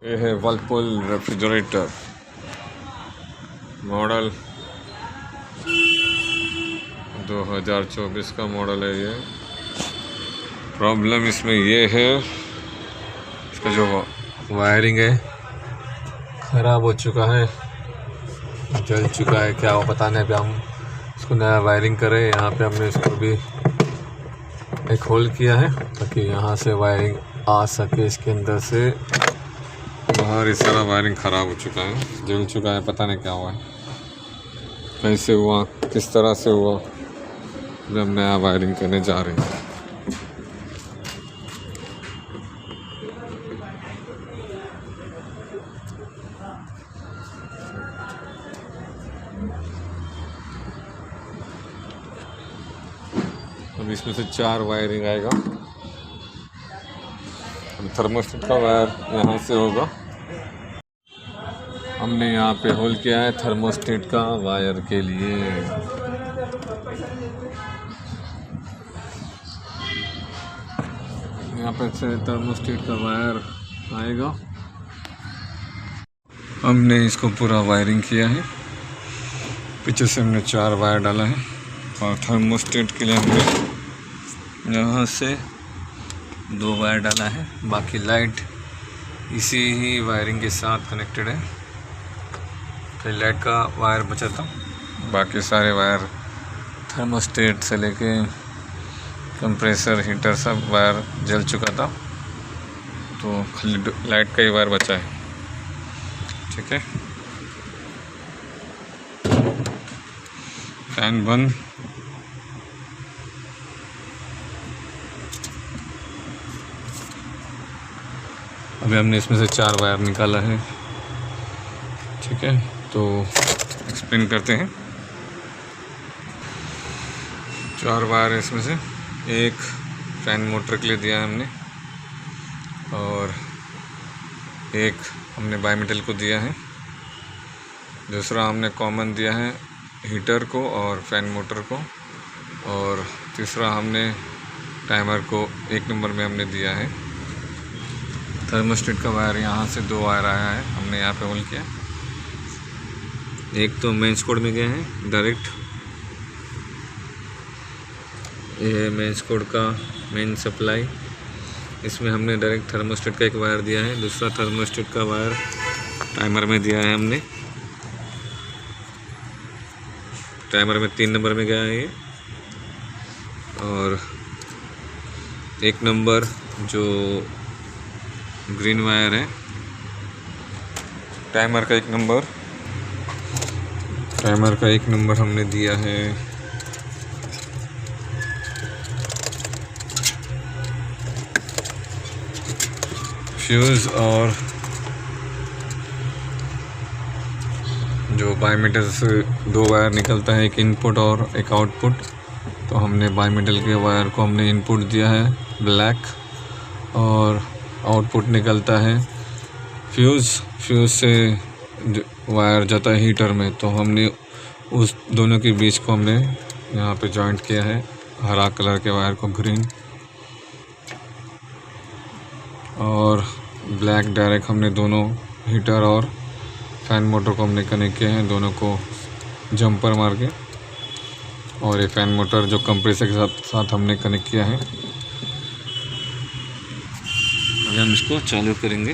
ये है Whirlpool refrigerator model 2024 का मॉडल है ये। प्रॉब्लम इसमें ये है, इसका जो वायरिंग है ख़राब हो चुका है, जल चुका है, क्या वो पता नहीं। अभी हम इसको नया वायरिंग करें। यहाँ पे हमने इसको भी एक होल किया है ताकि यहाँ से वायरिंग आ सके इसके अंदर से बाहर। इस तरह वायरिंग ख़राब हो चुका है, जल चुका है, पता नहीं क्या हुआ है, कैसे हुआ, किस तरह से हुआ। जब नया वायरिंग करने जा रहे हैं। अब इसमें से 4 वायरिंग आएगा। अब थर्मोस्टेट का वायर यहाँ से होगा। हमने यहाँ पे होल किया है थर्मोस्टेट का वायर के लिए। यहाँ पे से थर्मोस्टेट का वायर आएगा। हमने इसको पूरा वायरिंग किया है। पीछे से हमने 4 वायर डाला है और थर्मोस्टेट के लिए हमने यहाँ से 2 वायर डाला है। बाकी लाइट इसी ही वायरिंग के साथ कनेक्टेड है। फिर लाइट का वायर बचा था, बाकी सारे वायर थर्मोस्टेट से लेके कंप्रेसर हीटर सब वायर जल चुका था, तो खाली लाइट का ही वायर बचा है। ठीक है, फैन बंद। अभी हमने इसमें से 4 वायर निकाला है। ठीक है, तो एक्सप्लेन करते हैं। 4 वायर इसमें से एक फैन मोटर के लिए दिया है हमने, और एक हमने बाईमेटल को दिया है। दूसरा हमने कॉमन दिया है हीटर को और फैन मोटर को, और तीसरा हमने टाइमर को 1 नंबर में हमने दिया है। थर्मोस्टेट का वायर यहाँ से 2 वायर आया है, हमने यहाँ पे होल किया। एक तो मेंस कोड में गए हैं डायरेक्ट, ये है मेंस कोड का मेन सप्लाई। इसमें हमने डायरेक्ट थर्मोस्टेट का एक वायर दिया है। दूसरा थर्मोस्टेट का वायर टाइमर में दिया है हमने। टाइमर में 3 नंबर में गया है ये, और 1 नंबर जो ग्रीन वायर है टाइमर का 1 नंबर, टाइमर का 1 नंबर हमने दिया है। फ्यूज़ और जो बाईमेटल से 2 वायर निकलता है, एक इनपुट और एक आउटपुट, तो हमने बाईमेटल के वायर को हमने इनपुट दिया है ब्लैक, और आउटपुट निकलता है फ्यूज़ से वायर जाता है हीटर में, तो हमने उस दोनों के बीच को हमने यहाँ पे जॉइंट किया है। हरा कलर के वायर को ग्रीन, और ब्लैक डायरेक्ट हमने दोनों हीटर और फैन मोटर को हमने कनेक्ट किए हैं, दोनों को जंपर मार के। और ये फैन मोटर जो कंप्रेसर के साथ हमने कनेक्ट किया है। अभी हम इसको चालू करेंगे।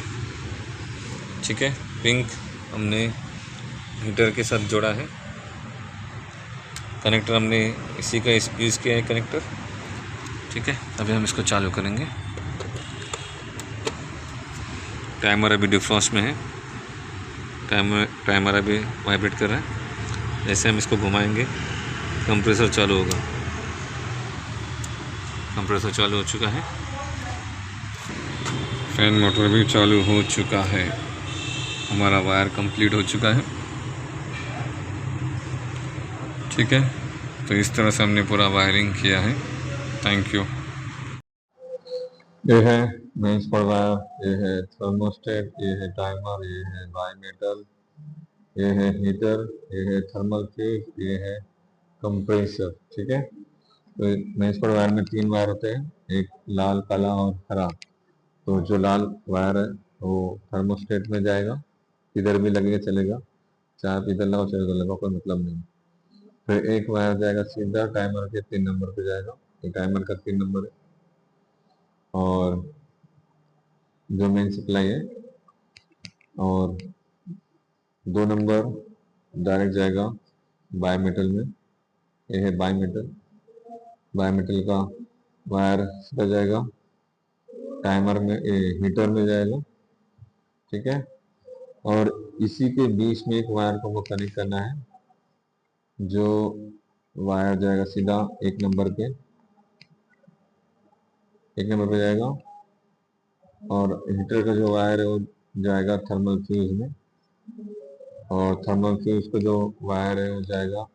ठीक है, पिंक हमने हीटर के साथ जोड़ा है, कनेक्टर हमने इसी का यूज़ किया है कनेक्टर। ठीक है, अभी हम इसको चालू करेंगे। टाइमर अभी डिफ्रॉस्ट में है, टाइमर अभी वाइब्रेट कर रहा है। जैसे हम इसको घुमाएंगे कंप्रेसर चालू होगा। कंप्रेसर चालू हो चुका है, फैन मोटर भी चालू हो चुका है, हमारा वायर कंप्लीट हो चुका है। ठीक है, तो इस तरह से हमने पूरा वायरिंग किया है। Thank you. ये है मेंस पर वायर, ये है थर्मोस्टेट, ये है टाइमर, ये है बाईमेटल, ये है हीटर, ये है थर्मल फ्यूज, ये है कंप्रेसर। ठीक है, तो मेंस पर वायर में 3 वायर होते हैं, एक लाल, काला और हरा। तो जो लाल वायर है वो थर्मोस्टेट में जाएगा, इधर भी लगेगा चलेगा, चाहे आप इधर लगाओ चाहे उधर लगाओ, कोई मतलब नहीं। फिर एक वायर जाएगा सीधा टाइमर के 3 नंबर पे जाएगा, ये टाइमर का 3 नंबर है। और जो मेन सप्लाई है, और 2 नंबर डायरेक्ट जाएगा बाई मेटल में, ये है बाई मेटल। बाई मेटल का वायर सीधा जाएगा टाइमर में, हीटर में जाएगा, ठीक है। और इसी के बीच में एक वायर को वो कनेक्ट करना है, जो वायर जाएगा सीधा 1 नंबर पे, 1 नंबर पे जाएगा। और हीटर का जो वायर है वो जाएगा थर्मल फ्यूज में, और थर्मल फ्यूज का जो वायर है वो जाएगा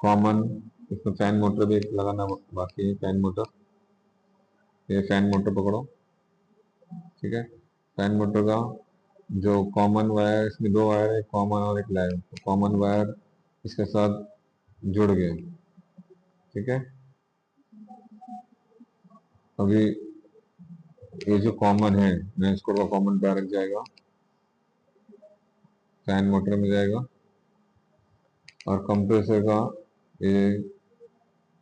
कॉमन। इसमें फैन मोटर भी लगाना बाकी है, फैन मोटर, ये फैन मोटर पकड़ो, ठीक है। फैन मोटर का जो कॉमन वायर, इसमें 2 वायर है, कॉमन और एक लाइव, तो कॉमन वायर इसके साथ जुड़ गए, ठीक है। अभी ये जो कॉमन है, मैं इसको का कॉमन डायरेक्ट जाएगा फैन मोटर में जाएगा। और कंप्रेसर का ये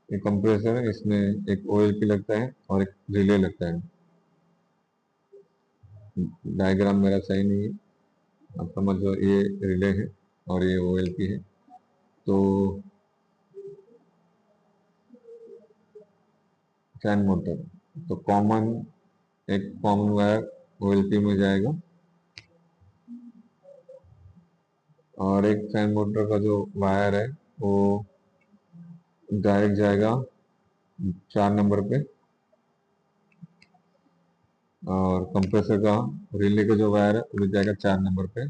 ये कंप्रेसर है, इसमें एक ओएलपी लगता है और एक रिले लगता है। डायग्राम मेरा सही नहीं है, आप समझ लो, ये रिले है और ये ओएलपी है। तो फैन मोटर, तो कॉमन, एक कॉमन वायर ओएलपी में जाएगा, और एक फैन मोटर का जो वायर है वो डायरेक्ट जाएगा 4 नंबर पे। और कंप्रेसर का रिले का जो वायर है वो भी जाएगा 4 नंबर पे।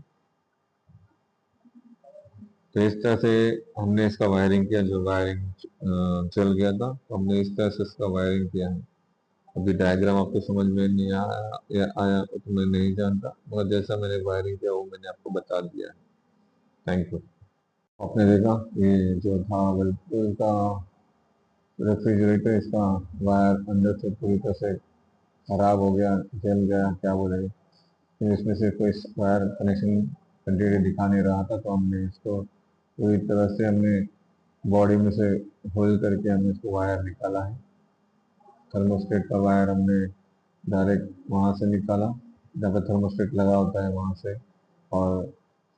तो इस तरह से हमने इसका वायरिंग किया, जो वायरिंग चल गया था, तो हमने इस तरह से इसका वायरिंग किया है। अभी डायग्राम आपको समझ में नहीं आया या आया तो मैं नहीं जानता, मगर जैसा मैंने वायरिंग किया वो मैंने आपको बता दिया है। Thank you. आपने देखा ये जो था वर्लपूल का रेफ्रिजरेटर, इसका वायर अंदर से पूरी तरह से खराब हो गया, जल गया, क्या बोले, फिर इसमें से कोई वायर कनेक्शन कंटिन्यू दिखा नहीं रहा था, तो हमने इसको पूरी तरह से हमने बॉडी में से होल करके हमने इसको वायर निकाला है। थर्मोस्टेट का वायर हमने डायरेक्ट वहाँ से निकाला जहाँ पर थर्मोस्टेट लगा होता है वहाँ से, और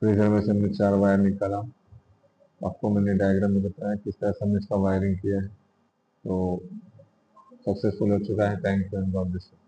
फ्रीजर में से हमने 4 वायर निकाला। आपको मैंने डायग्राम में बताया किस तरह से हमने इसका वायरिंग किया है। तो सक्सेसफुल हो चुका है। Thank you and God bless you.